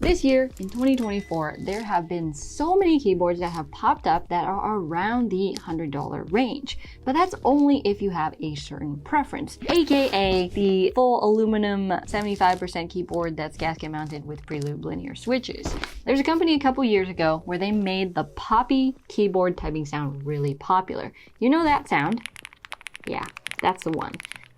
This year, in 2024, there have been so many keyboards that have popped up that are around the $100 range. But that's only if you have a certain preference, aka the full aluminum 75% keyboard that's gasket mounted with prelude linear switches. There's a company a couple years ago where they made the poppy keyboard typing sound really popular. You know that sound? Yeah, that's the one.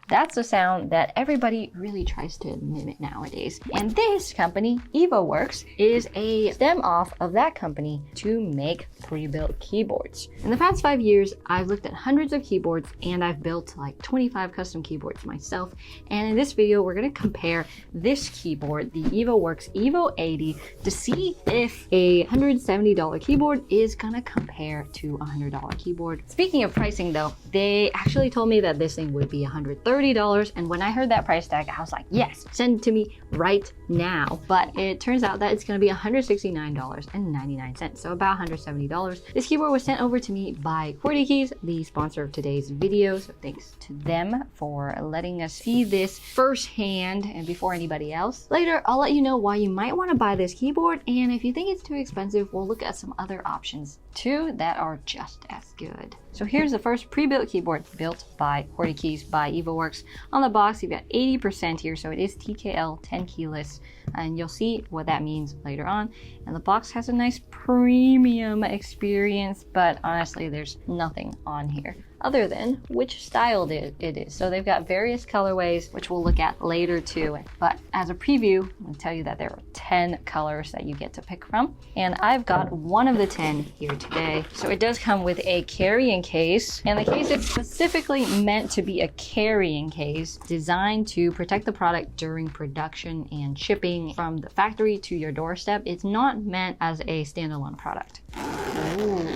That's the sound that everybody really tries to mimic nowadays. And this company, Evoworks, is a stem off of that company to make pre-built keyboards. In the past 5 years, I've looked at hundreds of keyboards and I've built like 25 custom keyboards myself. And in this video, we're gonna compare this keyboard, the Evoworks Evo80, to see if a $170 keyboard is gonna compare to a $100 keyboard. Speaking of pricing though, they actually told me that this thing would be $130. And when I heard that price tag, I was like, yes, send it to me right now. But it turns out that it's going to be $169.99, so about $170. This keyboard was sent over to me by Keys, the sponsor of today's video. So thanks to them for letting us see this firsthand and before anybody else. Later, I'll let you know why you might want to buy this keyboard. And if you think it's too expensive, we'll look at some other options too that are just as good. So here's the first pre-built keyboard built by Keys by Evoworks. On the box, you've got 80% here, so it is TKL 10 keyless, and you'll see what that means later on. And the box has a nice premium experience, but honestly, there's nothing on here other than which style it is. So they've got various colorways, which we'll look at later too. But as a preview, I'll tell you that there are 10 colors that you get to pick from. And I've got one of the 10 here today. So it does come with a carrying case. And the case is specifically meant to be a carrying case designed to protect the product during production and shipping from the factory to your doorstep. It's not meant as a standalone product. Ooh.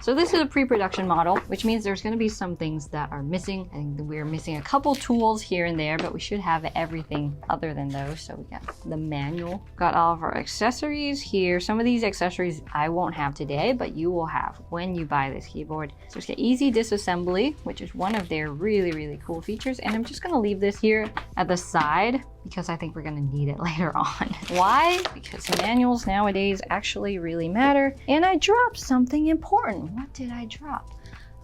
So this is a pre-production model, which means there's going to be some things that are missing. I think we're missing a couple tools here and there, but we should have everything other than those. So we got the manual, got all of our accessories here. Some of these accessories I won't have today, but you will have when you buy this keyboard. So it's got easy disassembly, which is one of their really, really cool features. And I'm just going to leave this here at the side because I think we're going to need it later on. Why? Because manuals nowadays actually really matter. And I dropped something important. What did I drop?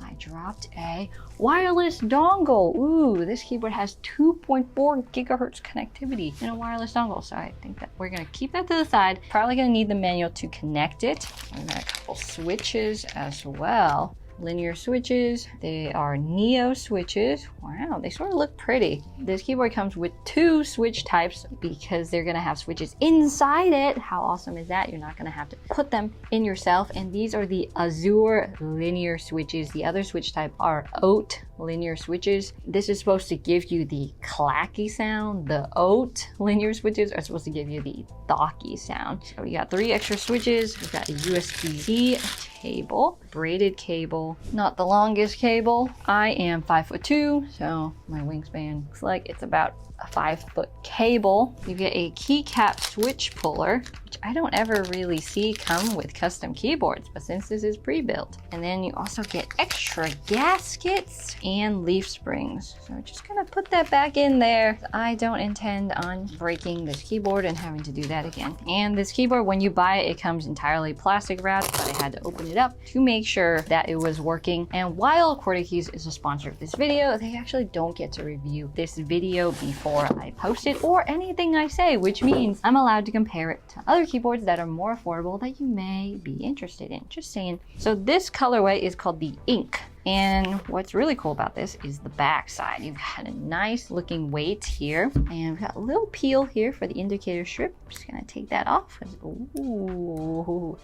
I dropped a wireless dongle. Ooh, this keyboard has 2.4 gigahertz connectivity in a wireless dongle. So I think that we're gonna keep that to the side. Probably gonna need the manual to connect it. And then a couple switches as well. Linear switches, they are Neo switches. Wow, they sort of look pretty. This keyboard comes with 2 switch types because they're gonna have switches inside it. How awesome is that? You're not gonna have to put them in yourself. And these are the Azure linear switches. The other switch type are Oat linear switches. This is supposed to give you the clacky sound. The Oat linear switches are supposed to give you the thocky sound. So we got 3 extra switches. We've got a USB-C cable, braided cable, not the longest cable. I am 5'2", so my wingspan looks like it's about a 5-foot cable. You get a keycap switch puller, which I don't ever really see come with custom keyboards, but since this is pre-built. And then you also get extra gaskets and leaf springs. So I'm just gonna put that back in there. I don't intend on breaking this keyboard and having to do that again. And this keyboard, when you buy it, it comes entirely plastic wrapped, but I had to open it up to make sure that it was working. And while Keys is a sponsor of this video, they actually don't get to review this video before I post it or anything I say, which means I'm allowed to compare it to other keyboards that are more affordable that you may be interested in. Just saying. So this colorway is called the Ink. And what's really cool about this is the back side. You've got a nice looking weight here, and we've got a little peel here for the indicator strip. I'm just gonna take that off. Ooh.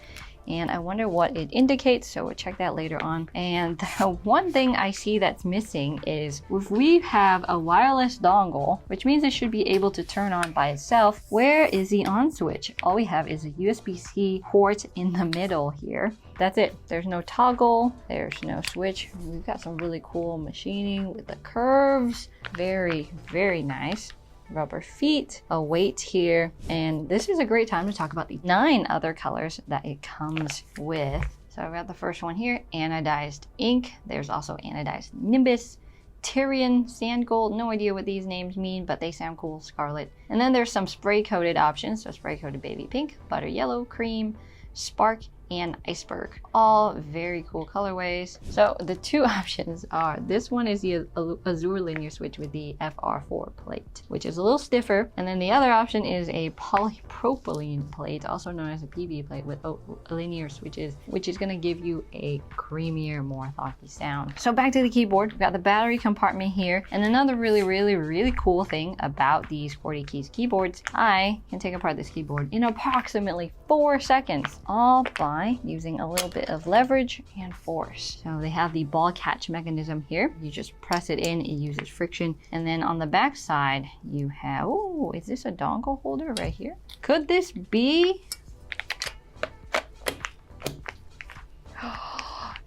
And I wonder what it indicates, so we'll check that later on. And the one thing I see that's missing is if we have a wireless dongle, which means it should be able to turn on by itself, where is the on switch? All we have is a USB-C port in the middle here. That's it. There's no toggle, there's no switch. We've got some really cool machining with the curves. Very, very nice. Rubber feet, a weight here, and this is a great time to talk about the 9 other colors that it comes with. So I've got the first one here, anodized ink. There's also anodized nimbus, Tyrian, Sand Gold, no idea what these names mean, but they sound cool, Scarlet. And then there's some spray coated options, so spray coated baby pink, butter yellow, cream, spark, and iceberg. All very cool colorways. So the two options are, this one is the Azure linear switch with the FR4 plate, which is a little stiffer. And then the other option is a polypropylene plate, also known as a PB plate with linear switches, which is gonna give you a creamier, more thoughtful sound. So back to the keyboard, we've got the battery compartment here. And another really cool thing about these QWERTY Keys keyboards, I can take apart this keyboard in approximately 4 seconds, all by using a little bit of leverage and force. So they have the ball catch mechanism here. You just press it in, it uses friction. And then on the back side, you have, oh, is this a dongle holder right here? Could this be?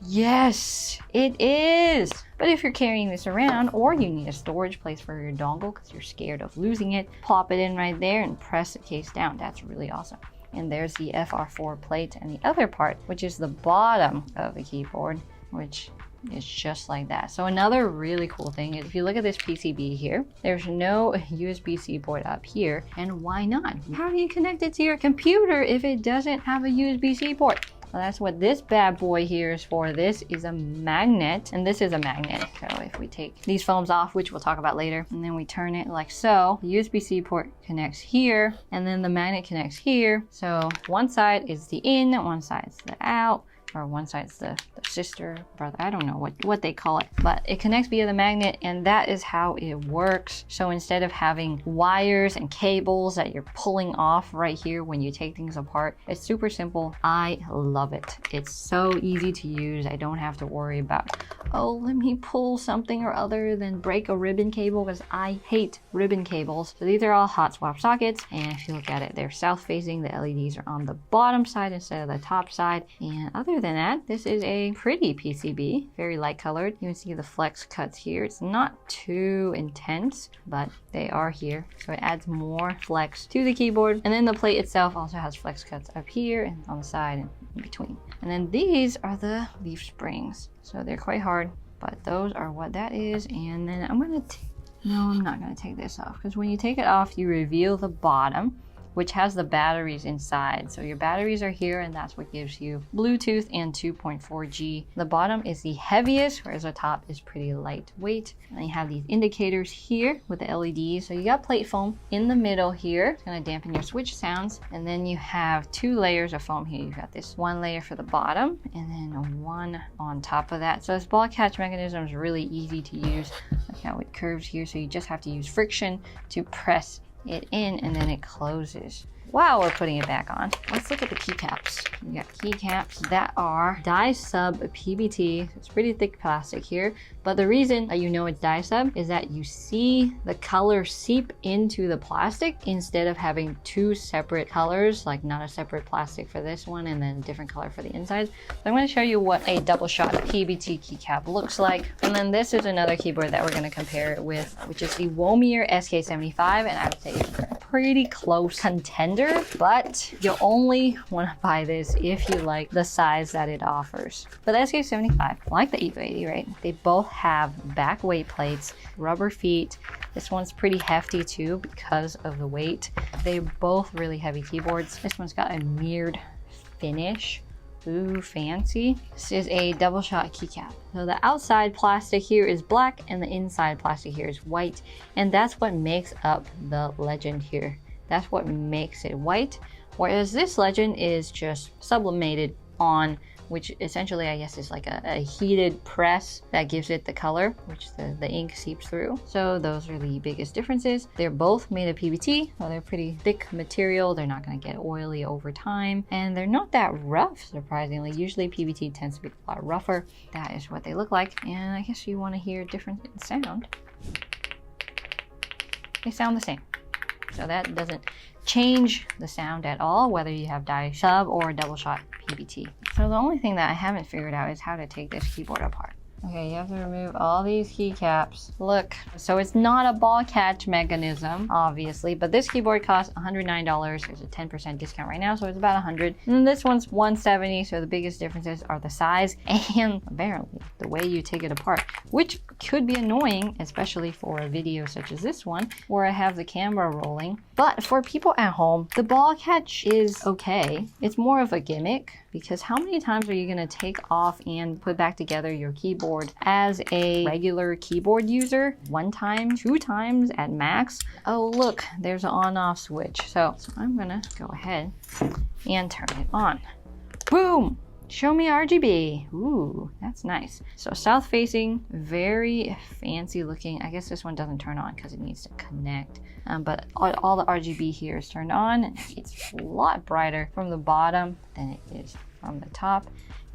Yes, it is. But if you're carrying this around, or you need a storage place for your dongle because you're scared of losing it, plop it in right there and press the case down. That's really awesome. And there's the FR4 plate and the other part, which is the bottom of the keyboard, which is just like that. So another really cool thing is if you look at this PCB here, there's no USB-C port up here. And why not? How do you connect it to your computer if it doesn't have a USB-C port? Well, that's what this bad boy here is for. This is a magnet, and this is a magnet. So if we take these foams off, which we'll talk about later, and then we turn it like so, the USB-C port connects here, and then the magnet connects here. So one side is the in, one side's the out, or one side's the sister, brother, I don't know what they call it, but it connects via the magnet, and that is how it works. So instead of having wires and cables that you're pulling off right here when you take things apart, it's super simple. I love it. It's so easy to use. I don't have to worry about, oh, let me pull something or other than break a ribbon cable, because I hate ribbon cables. So these are all hot swap sockets, and if you look at it, they're south facing. The LEDs are on the bottom side instead of the top side, and other than that, this is a pretty PCB, very light colored. You can see the flex cuts here. It's not too intense, but they are here, so it adds more flex to the keyboard. And then the plate itself also has flex cuts up here and on the side and in between. And then these are the leaf springs, so they're quite hard, but those are what that is. And then I'm not gonna take this off, because when you take it off, you reveal the bottom, which has the batteries inside. So your batteries are here, and that's what gives you Bluetooth and 2.4G. The bottom is the heaviest, whereas the top is pretty lightweight. And then you have these indicators here with the LEDs. So you got plate foam in the middle here. It's gonna dampen your switch sounds. And then you have 2 layers of foam here. You've got this one layer for the bottom, and then one on top of that. So this ball catch mechanism is really easy to use. Look how it curves here. So you just have to use friction to press it in, and then it closes. While we're putting it back on, let's look at the keycaps. You got keycaps that are dye sub PBT. It's pretty thick plastic here, but the reason that you know it's dye sub is that you see the color seep into the plastic instead of having 2 separate colors, like not a separate plastic for this one and then a different color for the inside. So I'm going to show you what a double shot PBT keycap looks like. And then this is another keyboard that we're going to compare it with, which is the Womier SK75, and I would say it's a pretty close contender. But you'll only want to buy this if you like the size that it offers. But the SK75, like the Evo80, right? They both have back weight plates, rubber feet. This one's pretty hefty too because of the weight. They're both really heavy keyboards. This one's got a mirrored finish. Ooh, fancy. This is a double shot keycap. So the outside plastic here is black and the inside plastic here is white. And that's what makes up the legend here. That's what makes it white, whereas this legend is just sublimated on, which essentially I guess is like a heated press that gives it the color, which the ink seeps through. So those are the biggest differences. They're both made of PBT, so they're pretty thick material. They're not going to get oily over time, and they're not that rough, surprisingly. Usually PBT tends to be a lot rougher. That is what they look like, and I guess you want to hear a difference in sound. They sound the same. So that doesn't change the sound at all, whether you have dye sub or double shot PBT. So the only thing that I haven't figured out is how to take this keyboard apart. Okay, you have to remove all these keycaps. Look, so it's not a ball catch mechanism, obviously, but this keyboard costs $109. There's a 10% discount right now, so it's about $100. And this one's $170, so the biggest differences are the size and apparently the way you take it apart, which could be annoying, especially for a video such as this one, where I have the camera rolling. But for people at home, the ball catch is okay. It's more of a gimmick, because how many times are you going to take off and put back together your keyboard as a regular keyboard user? 1 time, 2 times at max. Oh look, there's an on-off switch. So I'm gonna go ahead and turn it on. Boom! Show me RGB. Ooh, that's nice. So south facing, very fancy looking. I guess this one doesn't turn on because it needs to connect. But all the RGB here is turned on. It's a lot brighter from the bottom than it is from the top.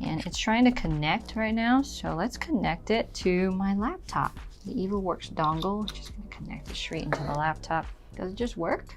And it's trying to connect right now. So let's connect it to my laptop. The Evoworks dongle, just gonna connect it straight into the laptop. Does it just work?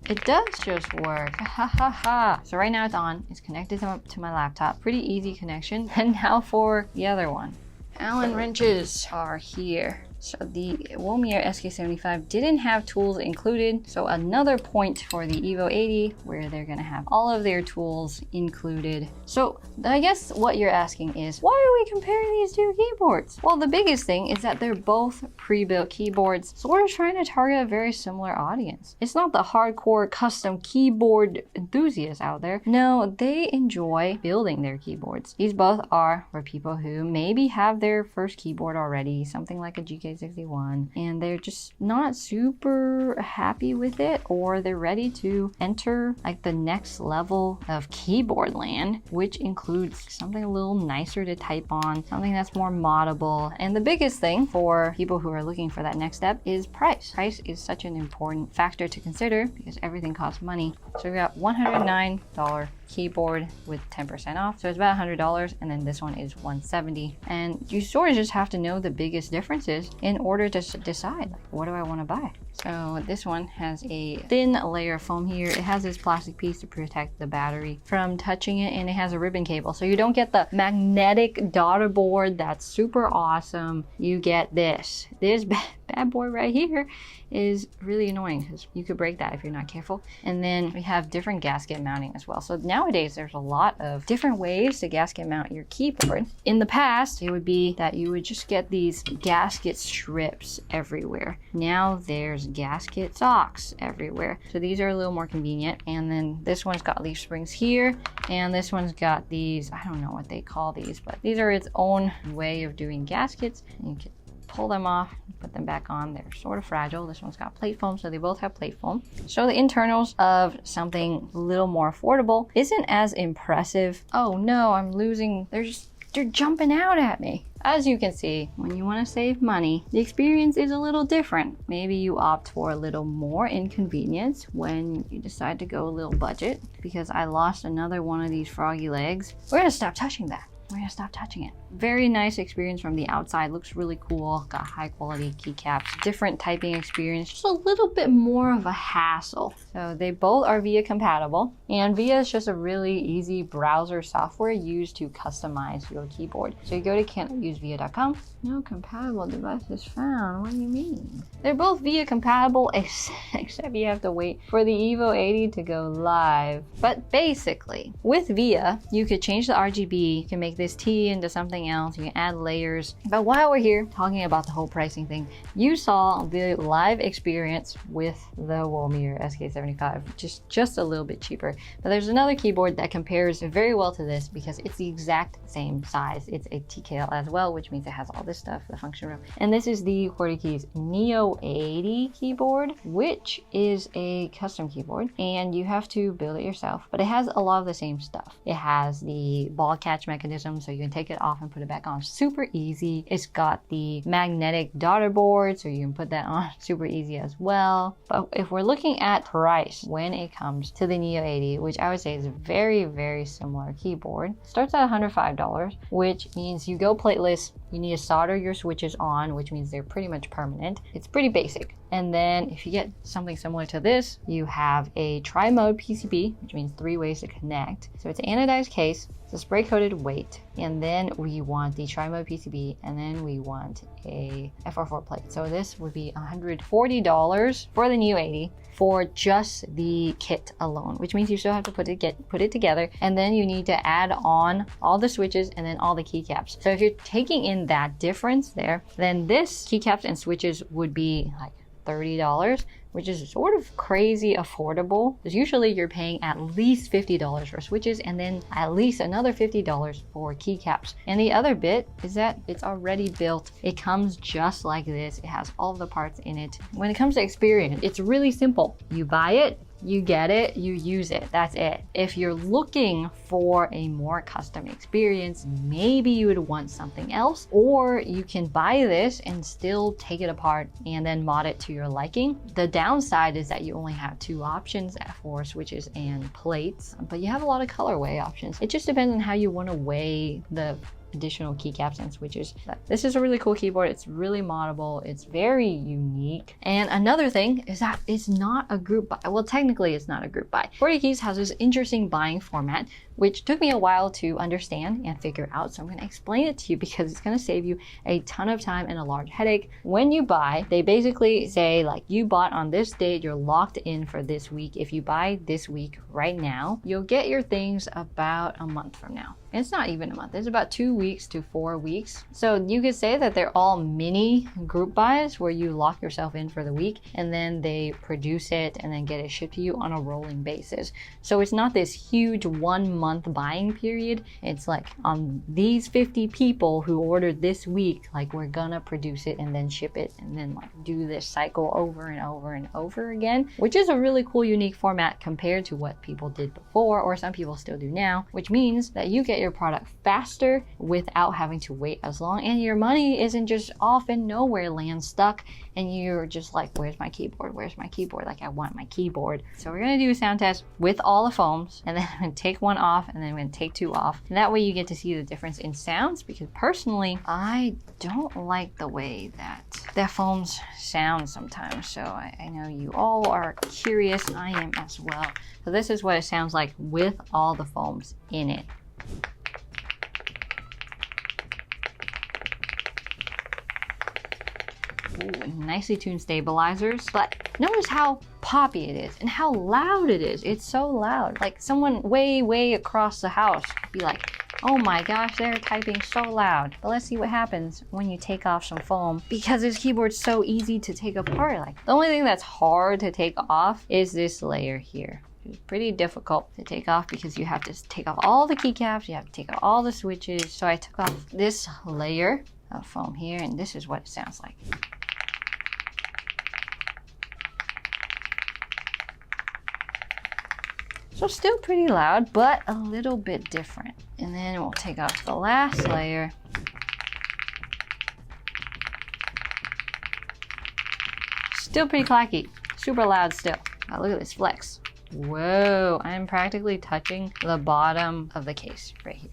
It does just work. Ha ha ha. So right now it's on. It's connected to my laptop. Pretty easy connection. And now for the other one. Allen wrenches are here. So the Womier SK75 didn't have tools included. So another point for the Evo80 where they're gonna have all of their tools included. So I guess what you're asking is, why are we comparing these two keyboards? Well, the biggest thing is that they're both pre-built keyboards. So we're trying to target a very similar audience. It's not the hardcore custom keyboard enthusiasts out there. No, they enjoy building their keyboards. These both are for people who maybe have their first keyboard already, something like a GK61, and they're just not super happy with it, or they're ready to enter like the next level of keyboard land, which includes something a little nicer to type on, something that's more moddable. And the biggest thing for people who are looking for that next step is price. Price is such an important factor to consider because everything costs money. So we got $109 keyboard with 10% off, so it's about $100, and then this one is $170. And you sort of just have to know the biggest differences in order to decide, like, what do I want to buy? So this one has a thin layer of foam here. It has this plastic piece to protect the battery from touching it, and it has a ribbon cable, so you don't get the magnetic daughter board that's super awesome. You get this bad boy right here is really annoying because you could break that if you're not careful. And then we have different gasket mounting as well. So nowadays there's a lot of different ways to gasket mount your keyboard. In the past, it would be that you would just get these gasket strips everywhere. Now there's gasket socks everywhere. So these are a little more convenient. And then this one's got leaf springs here, and this one's got these, I don't know what they call these, but these are its own way of doing gaskets. And you can pull them off, put them back on. They're sort of fragile. This one's got plate foam, so they both have plate foam. So the internals of something a little more affordable isn't as impressive. Oh no, I'm losing. They're jumping out at me. As you can see, when you want to save money, the experience is a little different. Maybe you opt for a little more inconvenience when you decide to go a little budget. Because I lost another one of these froggy legs. We're gonna stop touching that. We're gonna stop touching it. Very nice experience from the outside. Looks really cool. Got high quality keycaps. Different typing experience. Just a little bit more of a hassle. So they both are VIA compatible. And VIA is just a really easy browser software used to customize your keyboard. So you go to can'tusevia.com. No compatible devices found. What do you mean? They're both VIA compatible, except you have to wait for the Evo80 to go live. But basically, with VIA, you could change the RGB. You can make this T into something else. You can add layers. But while we're here talking about the whole pricing thing, you saw the live experience with the Womier SK75, just a little bit cheaper. But there's another keyboard that compares very well to this because it's the exact same size. It's a TKL as well, which means it has all this stuff, the function room. And this is the QWERTY Neo 80 keyboard, which is a custom keyboard, and you have to build it yourself. But it has a lot of the same stuff. It has the ball catch mechanism, so you can take it off and put it back on super easy. It's got the magnetic daughter board, so you can put that on super easy as well. But if we're looking at price when it comes to the Neo 80, which I would say is a very, very similar keyboard, starts at $105, which means you go plateless You need to solder your switches on, which means they're pretty much permanent. It's pretty basic. And then if you get something similar to this, you have a tri-mode PCB, which means 3 ways to connect. So it's an anodized case, it's a spray coated weight, and then we want the tri-mode PCB, and then we want a FR4 plate. So this would be $140 for the new 80 for just the kit alone, which means you still have to put it together, and then you need to add on all the switches and then all the keycaps. So if you're taking in that difference there, then this keycaps and switches would be like $30, which is sort of crazy affordable, because usually you're paying at least $50 for switches and then at least another $50 for keycaps. And the other bit is that it's already built. It comes just like this. It has all the parts in it. When it comes to experience, it's really simple. You buy it, you get it, you use it, that's it. If you're looking for a more custom experience, maybe you would want something else, or you can buy this and still take it apart and then mod it to your liking. The downside is that you only have 2 options for switches and plates, but you have a lot of colorway options. It just depends on how you want to weigh the additional keycaps and switches. This is a really cool keyboard. It's really moddable. It's very unique. And another thing is that it's not a group buy. Well, technically it's not a group buy. 40Keys has this interesting buying format, which took me a while to understand and figure out. So I'm going to explain it to you because it's going to save you a ton of time and a large headache. When you buy, they basically say like, you bought on this date, you're locked in for this week. If you buy this week right now, you'll get your things about a month from now. And it's not even a month. It's about 2 weeks to 4 weeks. So you could say that they're all mini group buys where you lock yourself in for the week and then they produce it and then get it shipped to you on a rolling basis. So it's not this huge 1 month buying period. It's like on these 50 people who ordered this week, like we're gonna produce it and then ship it and then like do this cycle over and over and over again, which is a really cool, unique format compared to what people did before, or some people still do now, which means that you get your product faster without having to wait as long, and your money isn't just off in nowhere land stuck and you're just like, where's my keyboard, where's my keyboard, like I want my keyboard. So we're gonna do a sound test with all the foams, and then I'm gonna take 1 off and then I'm gonna take 2 off, and that way you get to see the difference in sounds, because personally I don't like the way that foams sound sometimes. So I know you all are curious, I am as well. So this is what it sounds like with all the foams in it. Ooh, nicely tuned stabilizers, but notice how poppy it is and how loud it is. It's so loud. Like someone way across the house could be like, oh my gosh, they're typing so loud. But let's see what happens when you take off some foam, because this keyboard's so easy to take apart. Like the only thing that's hard to take off is this layer here. It's pretty difficult to take off because you have to take off all the keycaps, you have to take off all the switches. So I took off this layer of foam here, and this is what it sounds like. So still pretty loud, but a little bit different. And then we'll take off the last layer. Still pretty clacky, super loud still. Now look at this flex. Whoa, I'm practically touching the bottom of the case right here.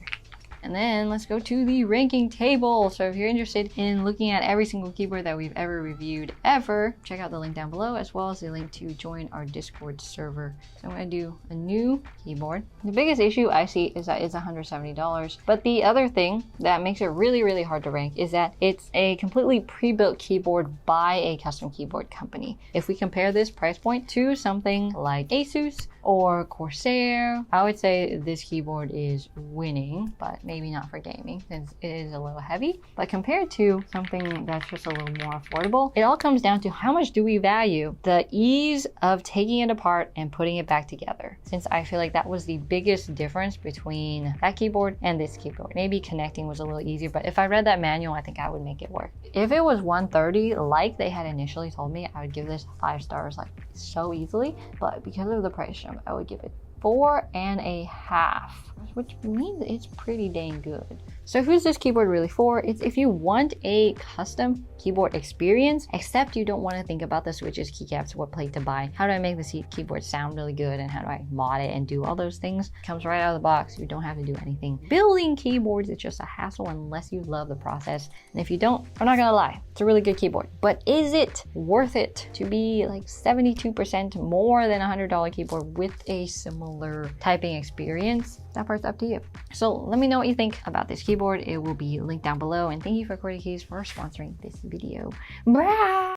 And then let's go to the ranking table. So if you're interested in looking at every single keyboard that we've ever reviewed ever, check out the link down below, as well as the link to join our Discord server. So I'm gonna do a new keyboard. The biggest issue I see is that it's $170. But the other thing that makes it really hard to rank is that it's a completely pre-built keyboard by a custom keyboard company. If we compare this price point to something like Asus or Corsair, I would say this keyboard is winning, but maybe not for gaming since it is a little heavy. But compared to something that's just a little more affordable, it all comes down to how much do we value the ease of taking it apart and putting it back together. Since I feel like that was the biggest difference between that keyboard and this keyboard. Maybe connecting was a little easier, but if I read that manual, I think I would make it work. If it was $130, like they had initially told me, I would give this 5 stars like so easily, but because of the price jump, I would give it 4.5, which means it's pretty dang good. So who's this keyboard really for? It's if you want a custom keyboard experience, except you don't want to think about the switches, keycaps, what plate to buy, how do I make the keyboard sound really good, and how do I mod it and do all those things. It comes right out of the box. You don't have to do anything. Building keyboards, it's just a hassle unless you love the process. And if you don't, I'm not gonna lie, it's a really good keyboard. But is it worth it to be like 72% more than a $100 keyboard with a similar typing experience? That part's up to you. So let me know what you think about this keyboard. It will be linked down below. And thank you for QWERTY Keys for sponsoring this video. Bye.